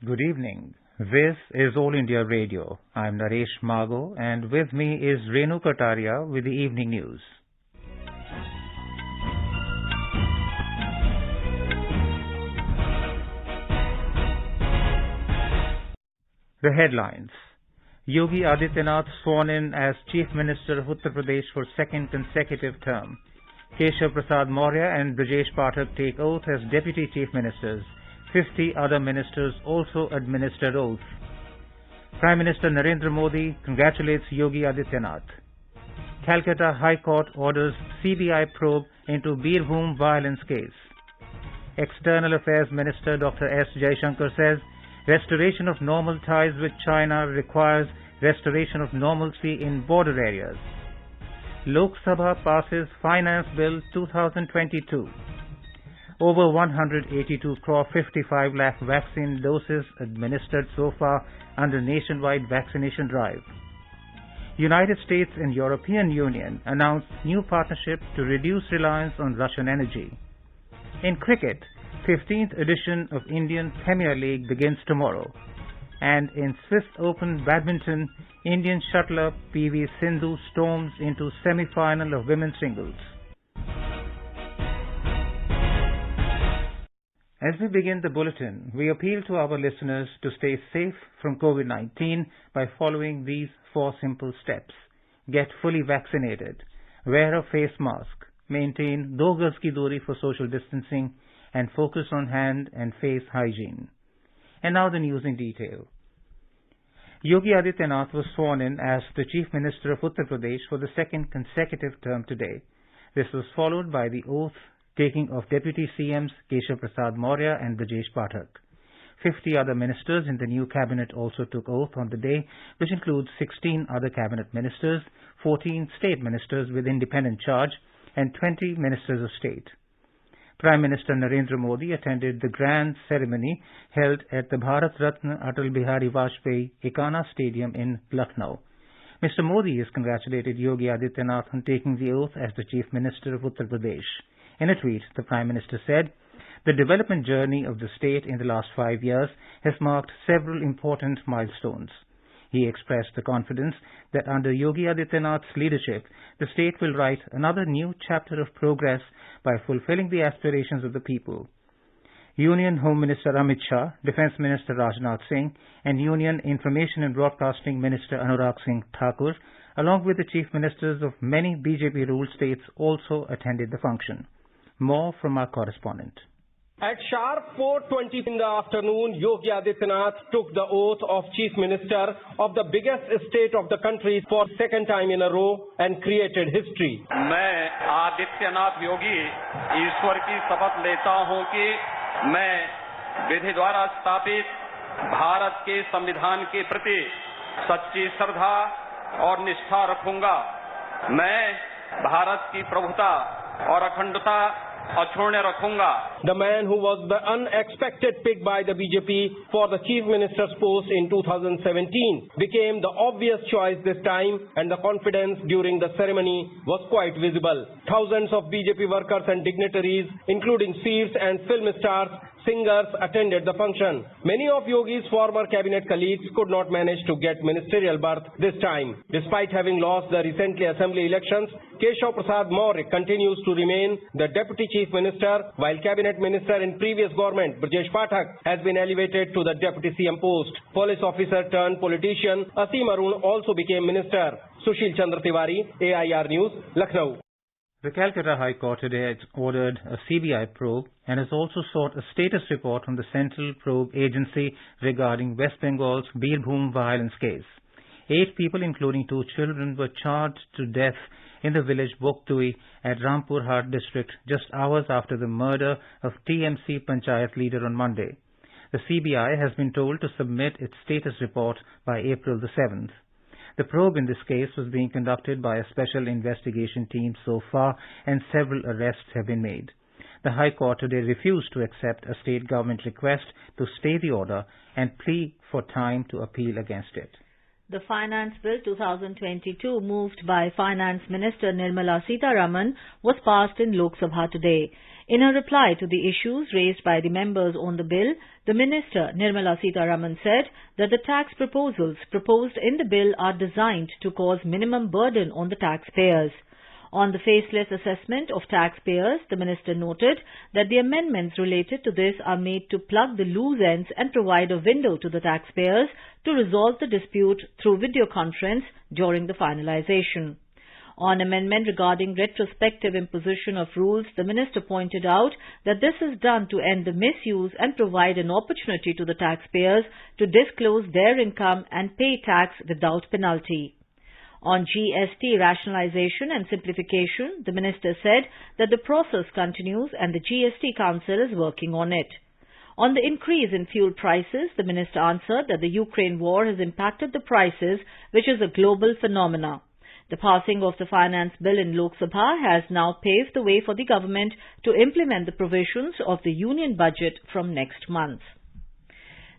Good evening. This is All India Radio. I'm Naresh Mago, and with me is Renu Kataria with the evening news. The headlines. Yogi Adityanath sworn in as Chief Minister of Uttar Pradesh for second consecutive term. Keshav Prasad Maurya and Brajesh Pathak take oath as Deputy Chief Ministers. 50 other ministers also administered oath. Prime Minister Narendra Modi congratulates Yogi Adityanath. Calcutta High Court orders CBI probe into Birbhum violence case. External Affairs Minister Dr. S. Jaishankar says restoration of normal ties with China requires restoration of normalcy in border areas. Lok Sabha passes Finance Bill 2022. Over 182 crore 55 lakh vaccine doses administered so far under nationwide vaccination drive. United States and European Union announced new partnership to reduce reliance on Russian energy. In cricket, 15th edition of Indian Premier League begins tomorrow. And in Swiss Open Badminton, Indian shuttler PV Sindhu storms into semi-final of women's singles. As we begin the bulletin, we appeal to our listeners to stay safe from COVID-19 by following these 4 simple steps. Get fully vaccinated. Wear a face mask. Maintain 2 gaz ki duri for social distancing and focus on hand and face hygiene. And now the news in detail. Yogi Adityanath was sworn in as the Chief Minister of Uttar Pradesh for the second consecutive term today. This was followed by the oath taking of Deputy CMs Keshav Prasad Maurya and Brajesh Pathak. 50 other ministers in the new cabinet also took oath on the day, which includes 16 other cabinet ministers, 14 state ministers with independent charge, and 20 ministers of state. Prime Minister Narendra Modi attended the grand ceremony held at the Bharat Ratna Atal Bihari Vajpayee Ekana Stadium in Lucknow. Mr. Modi has congratulated Yogi Adityanath on taking the oath as the Chief Minister of Uttar Pradesh. In a tweet, the Prime Minister said, "The development journey of the state in the last 5 years has marked several important milestones." He expressed the confidence that under Yogi Adityanath's leadership, the state will write another new chapter of progress by fulfilling the aspirations of the people. Union Home Minister Amit Shah, Defence Minister Rajnath Singh, and Union Information and Broadcasting Minister Anurag Singh Thakur, along with the chief ministers of many BJP-ruled states, also attended the function. More from our correspondent. At sharp 4:20 in the afternoon, Yogi Adityanath took the oath of Chief Minister of the biggest state of the country for second time in a row and created history. मैं आदित्यनाथ योगी ईश्वर की शपथ लेता हूं कि मैं विधि द्वारा स्थापित भारत के संविधान के प्रति सच्ची श्रद्धा और निष्ठा रखूंगा। मैं भारत की प्रभुता और अखंडता अक्षुण्य रखूंगा। The man who was the unexpected pick by the BJP for the Chief Minister's post in 2017 became the obvious choice this time, and the confidence during the ceremony was quite visible. Thousands of BJP workers and dignitaries, including chiefs and film stars, singers, attended the function. Many of Yogi's former cabinet colleagues could not manage to get ministerial berth this time. Despite having lost the recently assembly elections, Keshav Prasad Maurya continues to remain the Deputy Chief Minister, while Cabinet Minister in previous government, Brajesh Pathak, has been elevated to the Deputy CM post. Police officer turned politician Asim Arun also became Minister. Sushil Chandra Tiwari, AIR News, Lucknow. The Calcutta High Court today has ordered a CBI probe and has also sought a status report from the Central Probe Agency regarding West Bengal's Birbhum violence case. 8 people, including 2 children, were charged to death in the village Boktui at Rampur Hat district just hours after the murder of TMC Panchayat leader on Monday. The CBI has been told to submit its status report by April the 7th. The probe in this case was being conducted by a special investigation team so far, and several arrests have been made. The High Court today refused to accept a state government request to stay the order and plea for time to appeal against it. The Finance Bill 2022, moved by Finance Minister Nirmala Sitharaman, was passed in Lok Sabha today. In her reply to the issues raised by the members on the bill, the Minister Nirmala Sitharaman said that the tax proposals proposed in the bill are designed to cause minimum burden on the taxpayers. On the faceless assessment of taxpayers, the Minister noted that the amendments related to this are made to plug the loose ends and provide a window to the taxpayers to resolve the dispute through video conference during the finalization. On amendment regarding retrospective imposition of rules, the Minister pointed out that this is done to end the misuse and provide an opportunity to the taxpayers to disclose their income and pay tax without penalty. On GST rationalization and simplification, the Minister said that the process continues and the GST Council is working on it. On the increase in fuel prices, the Minister answered that the Ukraine war has impacted the prices, which is a global phenomenon. The passing of the finance bill in Lok Sabha has now paved the way for the government to implement the provisions of the union budget from next month.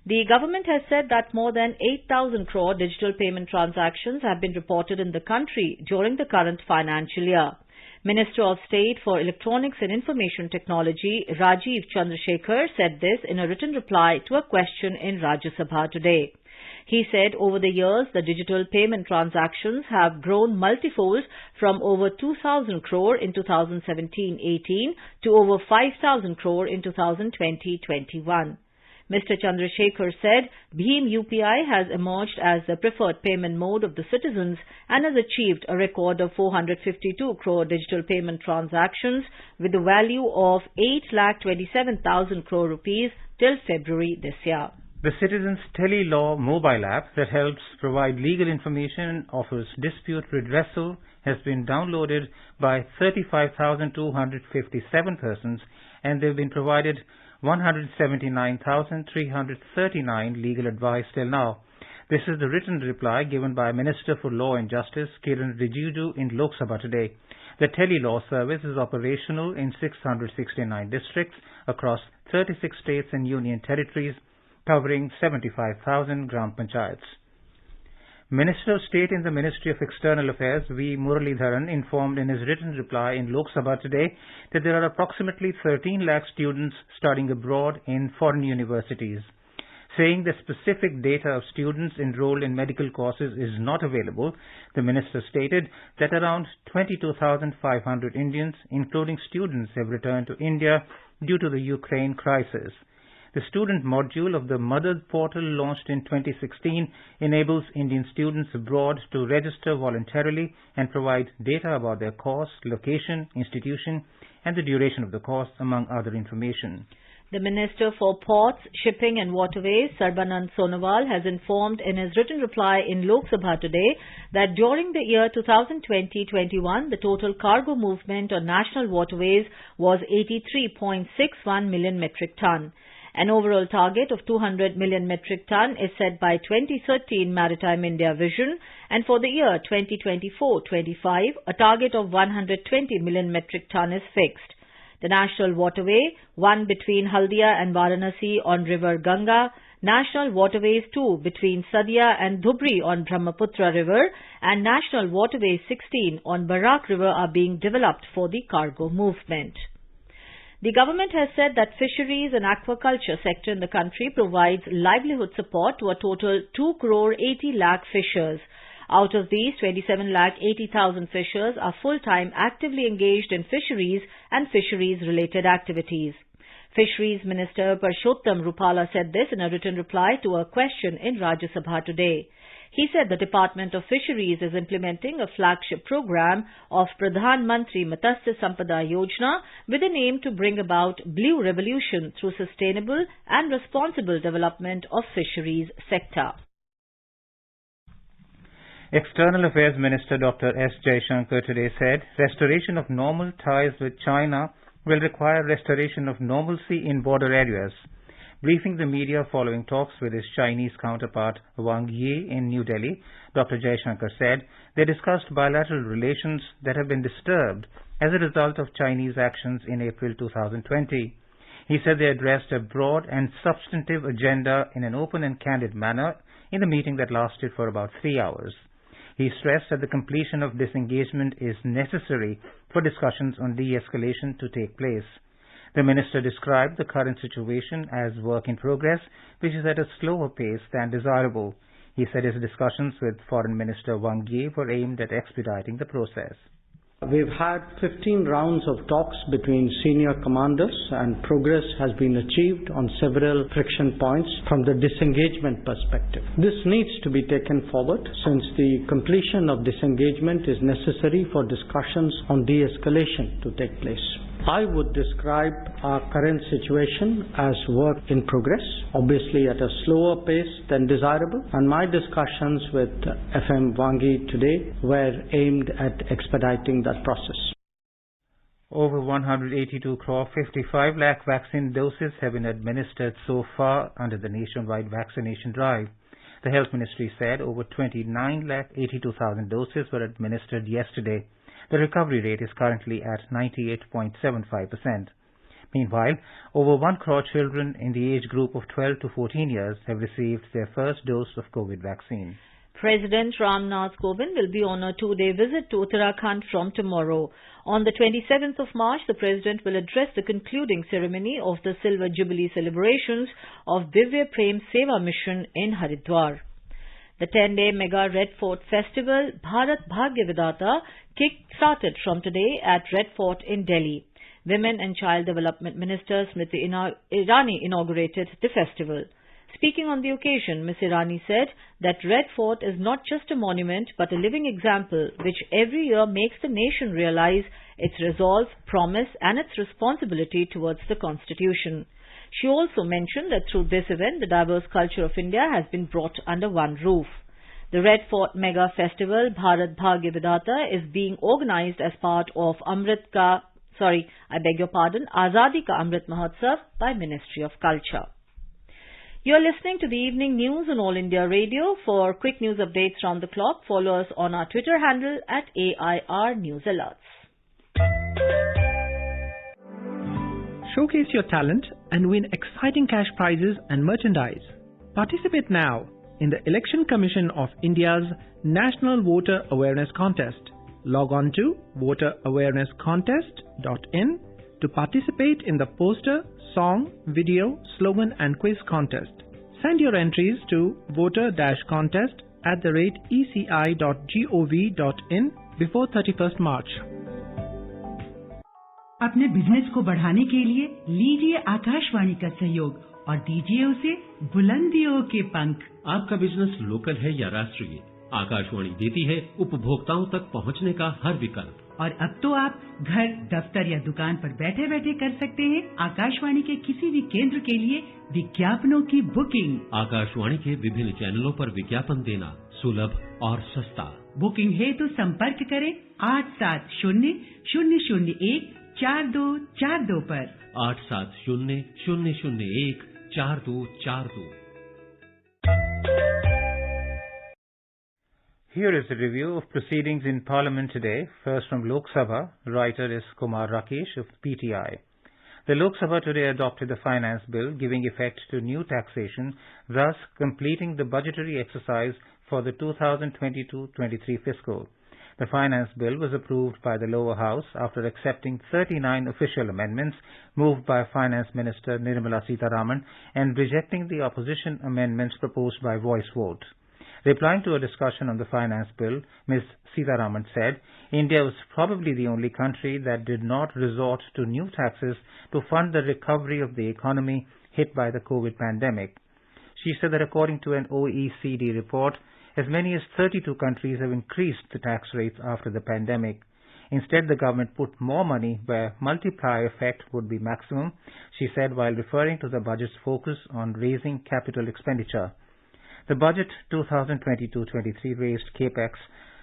The government has said that more than 8,000 crore digital payment transactions have been reported in the country during the current financial year. Minister of State for Electronics and Information Technology, Rajiv Chandrasekhar, said this in a written reply to a question in Rajya Sabha today. He said over the years, the digital payment transactions have grown multifold from over 2,000 crore in 2017-18 to over 5,000 crore in 2020-21. Mr. Chandrasekhar said Bhim UPI has emerged as the preferred payment mode of the citizens and has achieved a record of 452 crore digital payment transactions with a value of 8,27,000 crore rupees till February this year. The Citizens Tele-Law mobile app that helps provide legal information and offers dispute redressal has been downloaded by 35,257 persons, and they have been provided 179,339 legal advice till now. This is the written reply given by Minister for Law and Justice Kiran Rijiju in Lok Sabha today. The Tele-Law service is operational in 669 districts across 36 states and union territories, covering 75,000 Gram Panchayats. Minister of State in the Ministry of External Affairs, V. Muralidharan, informed in his written reply in Lok Sabha today that there are approximately 13 lakh students studying abroad in foreign universities. Saying that specific data of students enrolled in medical courses is not available, the minister stated that around 22,500 Indians, including students, have returned to India due to the Ukraine crisis. The student module of the Mother portal launched in 2016 enables Indian students abroad to register voluntarily and provide data about their course, location, institution, and the duration of the course, among other information. The Minister for Ports, Shipping and Waterways, Sarbanand Sonowal, has informed in his written reply in Lok Sabha today that during the year 2020-21, the total cargo movement on national waterways was 83.61 million metric ton. An overall target of 200 million metric ton is set by 2013 Maritime India Vision, and for the year 2024-25, a target of 120 million metric ton is fixed. The national waterway, one between Haldia and Varanasi on river Ganga, National Waterways 2 between Sadia and Dhubri on Brahmaputra River, and National Waterways 16 on Barak River are being developed for the cargo movement. The government has said that fisheries and aquaculture sector in the country provides livelihood support to a total 2 crore 80 lakh fishers. Out of these, 27 lakh 80,000 fishers are full-time actively engaged in fisheries and fisheries-related activities. Fisheries Minister Parshottam Rupala said this in a written reply to a question in Rajya Sabha today. He said the Department of Fisheries is implementing a flagship program of Pradhan Mantri Matsya Sampada Yojana with an aim to bring about blue revolution through sustainable and responsible development of fisheries sector. External Affairs Minister Dr. S. Jaishankar today said restoration of normal ties with China will require restoration of normalcy in border areas. Briefing the media following talks with his Chinese counterpart Wang Yi in New Delhi, Dr. Jaishankar said they discussed bilateral relations that have been disturbed as a result of Chinese actions in April 2020. He said they addressed a broad and substantive agenda in an open and candid manner in the meeting that lasted for about 3 hours. He stressed that the completion of disengagement is necessary for discussions on de-escalation to take place. The minister described the current situation as work in progress, which is at a slower pace than desirable. He said his discussions with Foreign Minister Wang Yi were aimed at expediting the process. We've had 15 rounds of talks between senior commanders, and progress has been achieved on several friction points from the disengagement perspective. This needs to be taken forward since the completion of disengagement is necessary for discussions on de-escalation to take place. I would describe our current situation as work in progress, obviously at a slower pace than desirable, and my discussions with FM Wang Yi today were aimed at expediting that process. Over 182 crore 55 lakh vaccine doses have been administered so far under the nationwide vaccination drive. The Health Ministry said over 29 lakh 82,000 doses were administered yesterday. The recovery rate is currently at 98.75%. Meanwhile, over 1 crore children in the age group of 12 to 14 years have received their first dose of COVID vaccine. President Ram Nath Kovind will be on a 2-day visit to Uttarakhand from tomorrow. On the 27th of March, the President will address the concluding ceremony of the Silver Jubilee celebrations of Divya Prem Seva Mission in Haridwar. The 10-day mega Red Fort Festival, Bharat Bhagya Vidata, kick-started from today at Red Fort in Delhi. Women and Child Development Minister Smriti Irani inaugurated the festival. Speaking on the occasion, Ms. Irani said that Red Fort is not just a monument but a living example which every year makes the nation realize its resolve, promise and its responsibility towards the Constitution. She also mentioned that through this event, the diverse culture of India has been brought under one roof. The Red Fort Mega Festival, Bharat Bhagya Vidata, is being organized as part of Azadi Ka Amrit Mahotsav by Ministry of Culture. You are listening to the evening news on All India Radio. For quick news updates round the clock, follow us on our Twitter handle at AIR News Alerts. Showcase your talent and win exciting cash prizes and merchandise. Participate now in the Election Commission of India's National Voter Awareness Contest. Log on to voterawarenesscontest.in to participate in the poster, song, video, slogan and quiz contest. Send your entries to voter-contest@eci.gov.in before 31st March. अपने business को बढ़ाने के लिए लीजिए आकाशवाणी का सहयोग और दीजिए उसे बुलंदियों के पंख। आपका बिजनेस लोकल है या राष्ट्रीय, आकाशवाणी देती है उपभोक्ताओं तक पहुंचने का हर विकल्प। और अब तो आप घर, दफ्तर या दुकान पर बैठे बैठे कर सकते हैं आकाशवाणी के किसी भी केंद्र के लिए विज्ञापनों की बुकिंग। आकाशवाणी के विभिन्न चैनलों पर विज्ञापन देना सुलभ और सस्ता। बुकिंग है तो संपर्क करें 8700014242 पर 8700014242। Here is a review of proceedings in Parliament today. First from Lok Sabha, writer is Kumar Rakesh of PTI. The Lok Sabha today adopted the finance bill giving effect to new taxation, thus completing the budgetary exercise for the 2022-23 fiscal. The finance bill was approved by the lower house after accepting 39 official amendments moved by Finance Minister Nirmala Sitharaman and rejecting the opposition amendments proposed by voice vote. Replying to a discussion on the finance bill, Ms. Sitharaman said India was probably the only country that did not resort to new taxes to fund the recovery of the economy hit by the COVID pandemic. She said that according to an OECD report, as many as 32 countries have increased the tax rates after the pandemic. Instead, the government put more money where multiplier effect would be maximum, she said while referring to the budget's focus on raising capital expenditure. The budget 2022-23 raised capex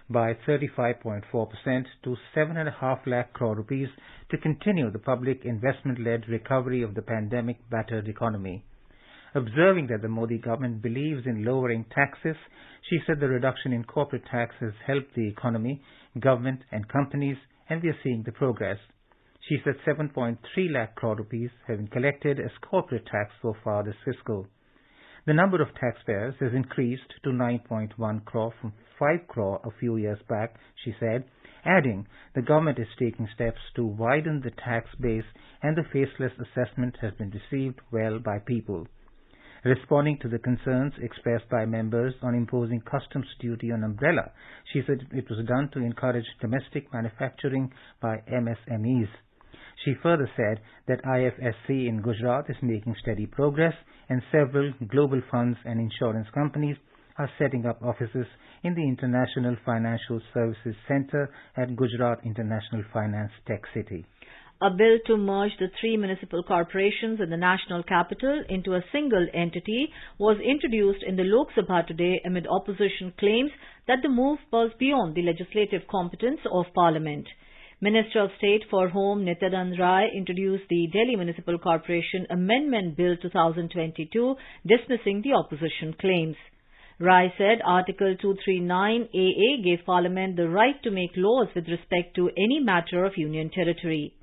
by 35.4% to 7.5 lakh crore rupees to continue the public investment-led recovery of the pandemic-battered economy. Observing that the Modi government believes in lowering taxes, she said the reduction in corporate tax has helped the economy, government and companies, and we are seeing the progress. She said 7.3 lakh crore rupees have been collected as corporate tax so far this fiscal. The number of taxpayers has increased to 9.1 crore from 5 crore a few years back, she said, adding the government is taking steps to widen the tax base and the faceless assessment has been received well by people. Responding to the concerns expressed by members on imposing customs duty on umbrella, she said it was done to encourage domestic manufacturing by MSMEs. She further said that IFSC in Gujarat is making steady progress and several global funds and insurance companies are setting up offices in the International Financial Services Centre at Gujarat International Finance Tech City. A bill to merge the three municipal corporations in the national capital into a single entity was introduced in the Lok Sabha today amid opposition claims that the move was beyond the legislative competence of Parliament. Minister of State for Home Nityanand Rai introduced the Delhi Municipal Corporation Amendment Bill 2022, dismissing the opposition claims. Rai said Article 239AA gave Parliament the right to make laws with respect to any matter of Union territory.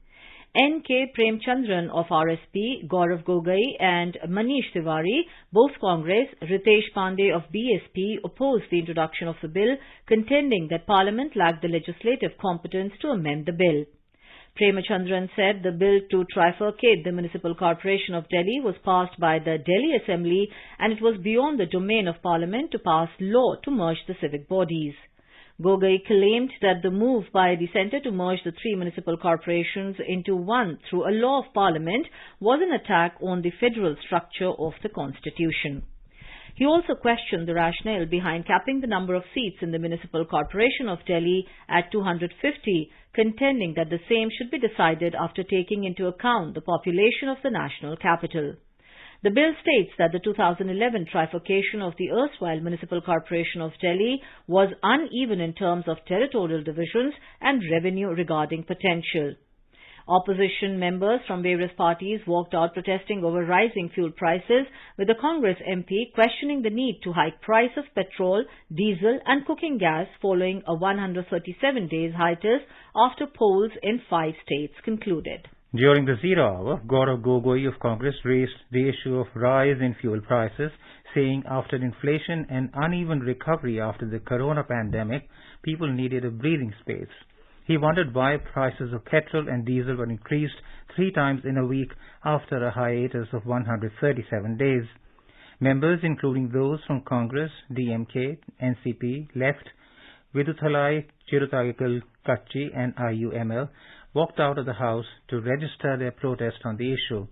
N.K. Premchandran of RSP, Gaurav Gogoi and Manish Tiwari, both Congress, Ritesh Pandey of BSP, opposed the introduction of the bill, contending that Parliament lacked the legislative competence to amend the bill. Premchandran said the bill to trifurcate the Municipal Corporation of Delhi was passed by the Delhi Assembly and it was beyond the domain of Parliament to pass law to merge the civic bodies. Gogoi claimed that the move by the centre to merge the three municipal corporations into one through a law of Parliament was an attack on the federal structure of the Constitution. He also questioned the rationale behind capping the number of seats in the Municipal Corporation of Delhi at 250, contending that the same should be decided after taking into account the population of the national capital. The bill states that the 2011 trifurcation of the erstwhile Municipal Corporation of Delhi was uneven in terms of territorial divisions and revenue regarding potential. Opposition members from various parties walked out protesting over rising fuel prices, with a Congress MP questioning the need to hike price of petrol, diesel and cooking gas following a 137 days hiatus after polls in 5 states concluded. During the 0 hour, Gaurav Gogoi of Congress raised the issue of rise in fuel prices, saying after inflation and uneven recovery after the corona pandemic, people needed a breathing space. He wondered why prices of petrol and diesel were increased 3 times in a week after a hiatus of 137 days. Members, including those from Congress, DMK, NCP, Left, Viduthalai, Chirutagikal Kachi and IUML, walked out of the House to register their protest on the issue.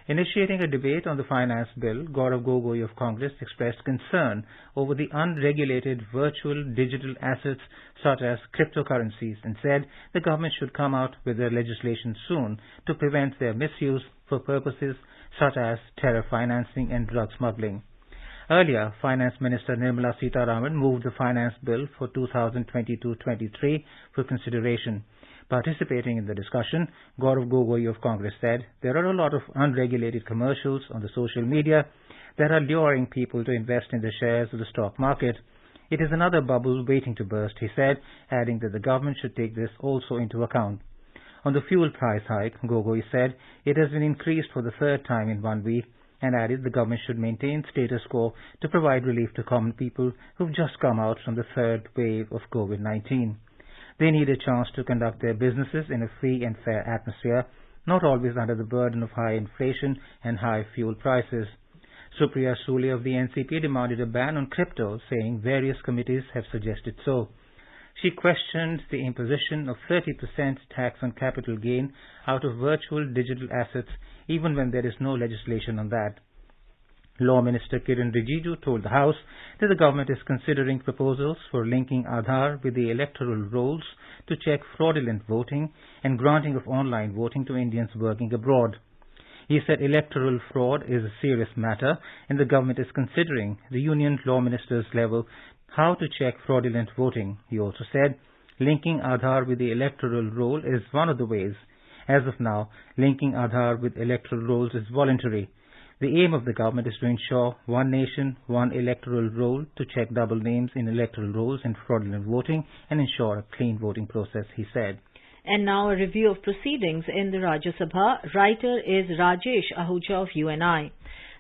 Initiating a debate on the finance bill, Gaurav Gogoi of Congress expressed concern over the unregulated virtual digital assets such as cryptocurrencies and said the government should come out with their legislation soon to prevent their misuse for purposes such as terror financing and drug smuggling. Earlier, Finance Minister Nirmala Sitharaman moved the finance bill for 2022-23 for consideration. Participating in the discussion, Gaurav Gogoi of Congress said there are a lot of unregulated commercials on the social media that are luring people to invest in the shares of the stock market. It is another bubble waiting to burst, he said, adding that the government should take this also into account. On the fuel price hike, Gogoi said it has been increased for the 3rd time in 1 week and added the government should maintain status quo to provide relief to common people who've just come out from the 3rd wave of COVID-19. They need a chance to conduct their businesses in a free and fair atmosphere, not always under the burden of high inflation and high fuel prices. Supriya Sule of the NCP demanded a ban on crypto, saying various committees have suggested so. She questioned the imposition of 30% tax on capital gain out of virtual digital assets, even when there is no legislation on that. Law Minister Kiran Rijiju told the House that the government is considering proposals for linking Aadhaar with the electoral rolls to check fraudulent voting and granting of online voting to Indians working abroad. He said electoral fraud is a serious matter and the government is considering the Union Law Minister's level how to check fraudulent voting. He also said linking Aadhaar with the electoral roll is one of the ways. As of now, linking Aadhaar with electoral rolls is voluntary. The aim of the government is to ensure one nation, one electoral roll to check double names in electoral rolls and fraudulent voting and ensure a clean voting process, he said. And now a review of proceedings in the Rajya Sabha. Writer is Rajesh Ahuja of UNI.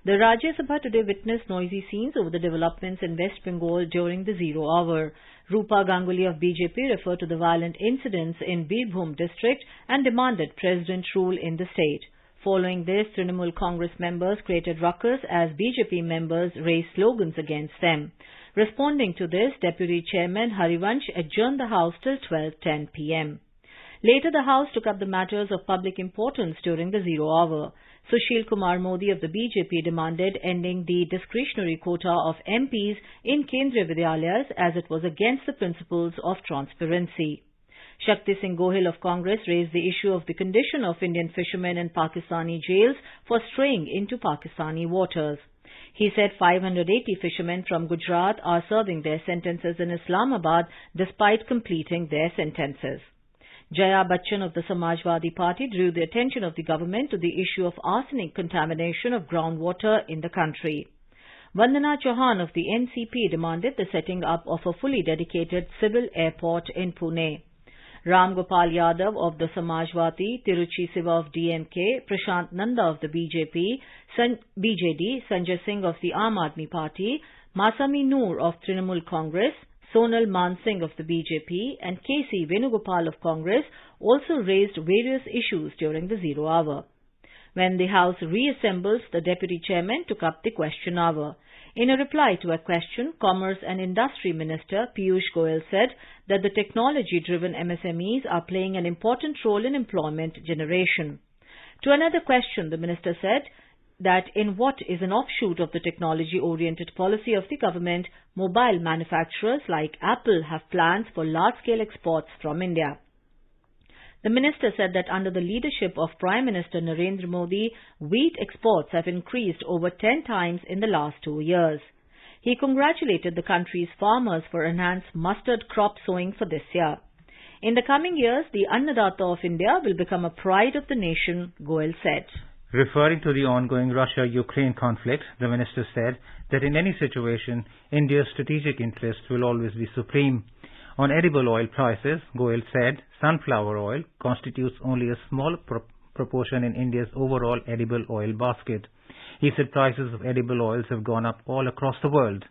The Rajya Sabha today witnessed noisy scenes over the developments in West Bengal during the zero hour. Rupa Ganguly of BJP referred to the violent incidents in Birbhum district and demanded president rule in the state. Following this, Trinamool Congress members created ruckus as BJP members raised slogans against them. Responding to this, Deputy Chairman Harivansh adjourned the House till 12:10 p.m. Later, the House took up the matters of public importance during the zero hour. Sushil Kumar Modi of the BJP demanded ending the discretionary quota of MPs in Kendriya Vidyalayas as it was against the principles of transparency. Shakti Singh Gohil of Congress raised the issue of the condition of Indian fishermen in Pakistani jails for straying into Pakistani waters. He said 580 fishermen from Gujarat are serving their sentences in Islamabad despite completing their sentences. Jaya Bachchan of the Samajwadi Party drew the attention of the government to the issue of arsenic contamination of groundwater in the country. Vandana Chauhan of the NCP demanded the setting up of a fully dedicated civil airport in Pune. Ram Gopal Yadav of the Samajwadi, Tiruchi Siva of DMK, Prashant Nanda of the BJD, Sanjay Singh of the Aam Aadmi Party, Masami Noor of Trinamool Congress, Sonal Man Singh of the BJP and KC Venugopal of Congress also raised various issues during the zero hour. When the House reassembles, the Deputy Chairman took up the question hour. In a reply to a question, Commerce and Industry Minister Piyush Goyal said that the technology-driven MSMEs are playing an important role in employment generation. To another question, the Minister said that in what is an offshoot of the technology-oriented policy of the government, mobile manufacturers like Apple have plans for large-scale exports from India. The minister said that under the leadership of Prime Minister Narendra Modi, wheat exports have increased over 10 times in the last 2 years. He congratulated the country's farmers for enhanced mustard crop sowing for this year. In the coming years, the Annadata of India will become a pride of the nation, Goyal said. Referring to the ongoing Russia-Ukraine conflict, the minister said that in any situation, India's strategic interests will always be supreme. On edible oil prices, Goyal said sunflower oil constitutes only a small proportion in India's overall edible oil basket. He said prices of edible oils have gone up all across the world.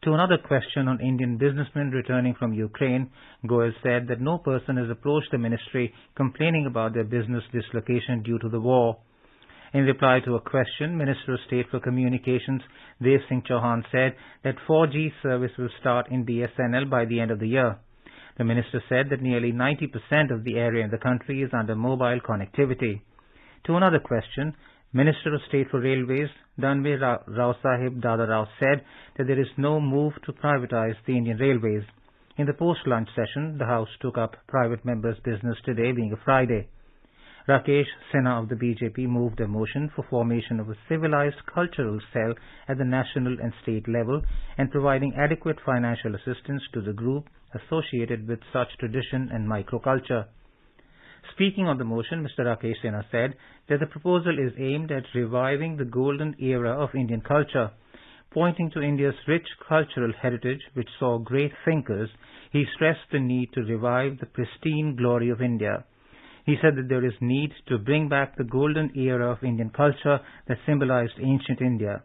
To another question on Indian businessmen returning from Ukraine, Goyal said that no person has approached the ministry complaining about their business dislocation due to the war. In reply to a question, Minister of State for Communications Dev Singh Chauhan said that 4G service will start in BSNL by the end of the year. The minister said that nearly 90% of the area in the country is under mobile connectivity. To another question, Minister of State for Railways Danve Rao Sahib Dada Rao said that there is no move to privatize the Indian Railways. In the post-lunch session, the House took up private members' business today being a Friday. Rakesh Sinha of the BJP moved a motion for formation of a civilized cultural cell at the national and state level and providing adequate financial assistance to the group associated with such tradition and microculture. Speaking on the motion, Mr. Rakesh Sinha said that the proposal is aimed at reviving the golden era of Indian culture. Pointing to India's rich cultural heritage, which saw great thinkers, he stressed the need to revive the pristine glory of India. He said that there is need to bring back the golden era of Indian culture that symbolized ancient India.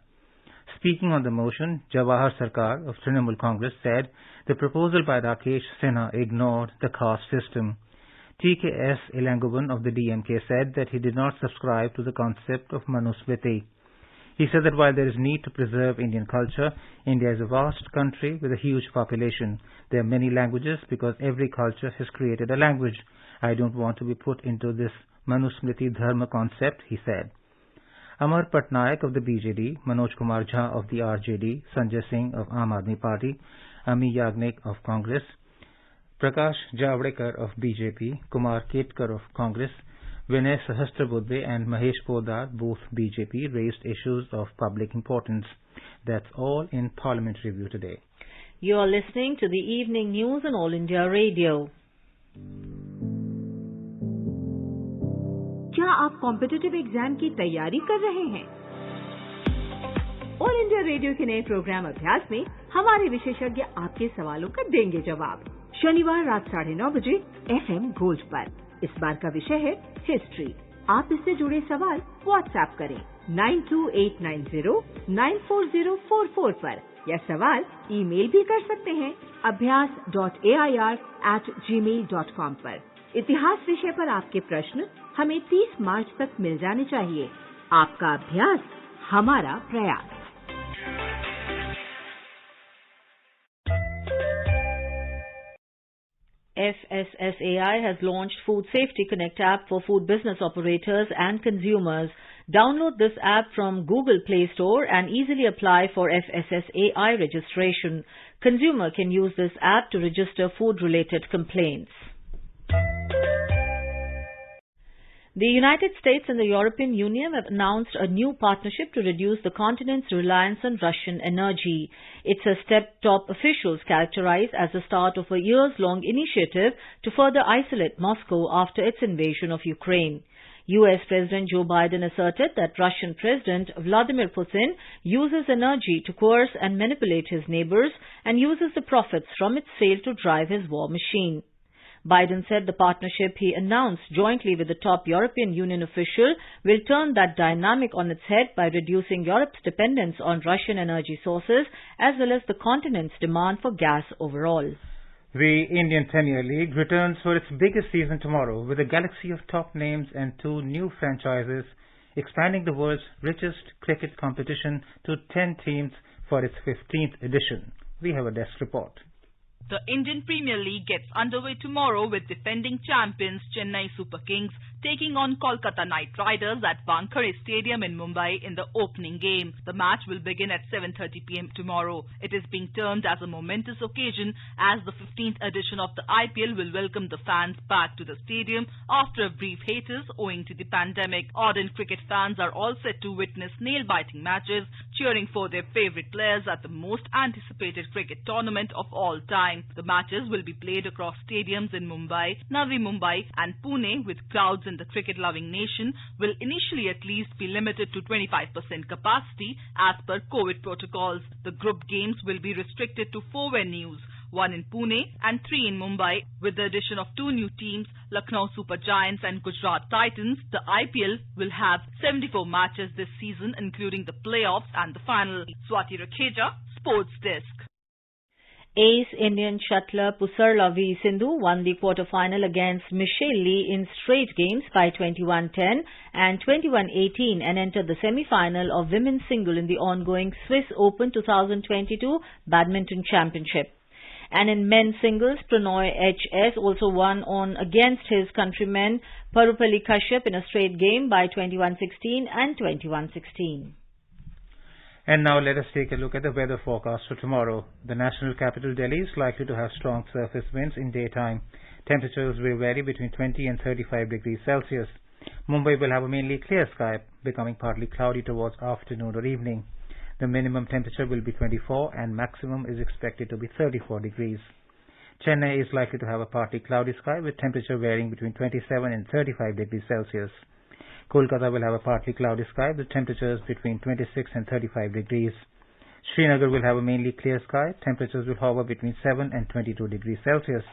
Speaking on the motion, Jawahar Sarkar of Trinamool Congress said the proposal by Rakesh Sinha ignored the caste system. TKS Ilangovan of the DMK said that he did not subscribe to the concept of Manusmriti. He said that while there is need to preserve Indian culture, India is a vast country with a huge population. There are many languages because every culture has created a language. I don't want to be put into this Manusmriti Dharma concept, he said. Amar Patnaik of the BJD, Manoj Kumar Jha of the RJD, Sanjay Singh of Aam Aadmi Party, Ami Yagnik of Congress, Prakash Javadekar of BJP, Kumar Ketkar of Congress, Vinay Sahasrabudhe and Mahesh Podar, both BJP, raised issues of public importance. That's all in Parliament Review today. You are listening to the evening news on All India Radio. क्या आप competitive exam की तैयारी कर रहे हैं? All India radio के नए programme अभ्यास में हमारे विशेषज्ञ आपके सवालों का देंगे जवाब। शनिवार रात 9:30 बजे FM गोल्ड पर। इस बार का विषय है हिस्ट्री। आप इससे जुड़े सवाल व्हाट्सएप करें 9289094044 पर या सवाल ईमेल भी कर सकते हैं abhyas.air@gmail.com पर। इतिहास विषय पर आपके प्रश्न हमें 30 मार्च तक मिल जाने चाहिए। आपका अभ्यास हमारा प्रयास। FSSAI has launched Food Safety Connect app for food business operators and consumers. Download this app from Google Play Store and easily apply for FSSAI registration. Consumer can use this app to register food-related complaints. The United States and the European Union have announced a new partnership to reduce the continent's reliance on Russian energy. It's a step top officials characterize as the start of a years-long initiative to further isolate Moscow after its invasion of Ukraine. U.S. President Joe Biden asserted that Russian President Vladimir Putin uses energy to coerce and manipulate his neighbors and uses the profits from its sale to drive his war machine. Biden said the partnership he announced jointly with the top European Union official will turn that dynamic on its head by reducing Europe's dependence on Russian energy sources as well as the continent's demand for gas overall. The Indian Premier League returns for its biggest season tomorrow with a galaxy of top names and 2 new franchises, expanding the world's richest cricket competition to 10 teams for its 15th edition. We have a desk report. The Indian Premier League gets underway tomorrow with defending champions Chennai Super Kings taking on Kolkata Knight Riders at Wankhede Stadium in Mumbai in the opening game. The match will begin at 7:30 p.m. tomorrow. It is being termed as a momentous occasion as the 15th edition of the IPL will welcome the fans back to the stadium after a brief hiatus owing to the pandemic. Ardent cricket fans are all set to witness nail-biting matches, cheering for their favourite players at the most anticipated cricket tournament of all time. The matches will be played across stadiums in Mumbai, Navi Mumbai and Pune, with crowds in the cricket-loving nation will initially at least be limited to 25% capacity as per COVID protocols. The group games will be restricted to 4 venues, 1 in Pune and 3 in Mumbai. With the addition of 2 new teams, Lucknow Super Giants and Gujarat Titans, the IPL will have 74 matches this season, including the playoffs and the final. Swati Rakheja, Sports Desk. Ace Indian shuttler Pusarla V. Sindhu won the quarter-final against Michelle Lee in straight games by 21-10 and 21-18 and entered the semi-final of women's single in the ongoing Swiss Open 2022 Badminton Championship. And in men's singles, Pranoy H.S. also won on against his countryman Parupalli Kashyap in a straight game by 21-16 and 21-16. And now let us take a look at the weather forecast for tomorrow. The national capital Delhi is likely to have strong surface winds in daytime. Temperatures will vary between 20 and 35 degrees Celsius. Mumbai will have a mainly clear sky, becoming partly cloudy towards afternoon or evening. The minimum temperature will be 24 and maximum is expected to be 34 degrees. Chennai is likely to have a partly cloudy sky with temperature varying between 27 and 35 degrees Celsius. Kolkata will have a partly cloudy sky with temperatures between 26 and 35 degrees. Srinagar will have a mainly clear sky. Temperatures will hover between 7 and 22 degrees Celsius.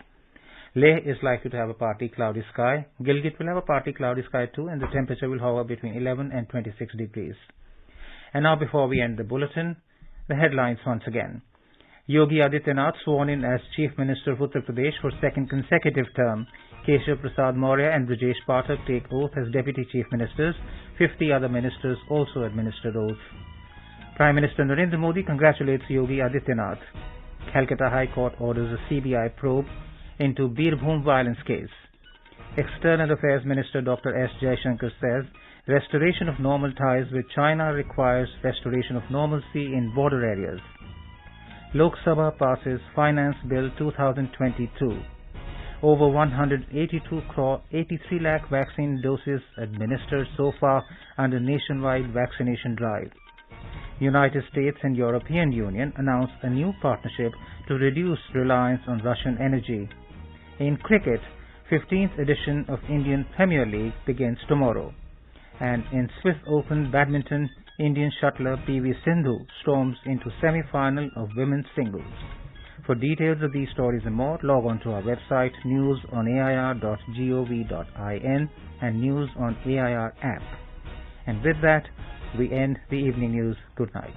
Leh is likely to have a partly cloudy sky. Gilgit will have a partly cloudy sky too, and the temperature will hover between 11 and 26 degrees. And now, before we end the bulletin, the headlines once again. Yogi Adityanath sworn in as Chief Minister of Uttar Pradesh for second consecutive term. Keshav Prasad Maurya and Brijesh Pathak take oath as Deputy Chief Ministers. 50 other ministers also administered oath. Prime Minister Narendra Modi congratulates Yogi Adityanath. Calcutta High Court orders a CBI probe into Birbhum violence case. External Affairs Minister Dr. S. Jaishankar says restoration of normal ties with China requires restoration of normalcy in border areas. Lok Sabha passes Finance Bill 2022. Over 182 lakh vaccine doses administered so far under nationwide vaccination drive. United States and European Union announced a new partnership to reduce reliance on Russian energy. In cricket, 15th edition of Indian Premier League begins tomorrow. And in Swiss Open Badminton, Indian shuttler P.V. Sindhu storms into semi-final of women's singles. For details of these stories and more, log on to our website newsonair.gov.in and News on AIR app. And with that, we end the evening news. Good night.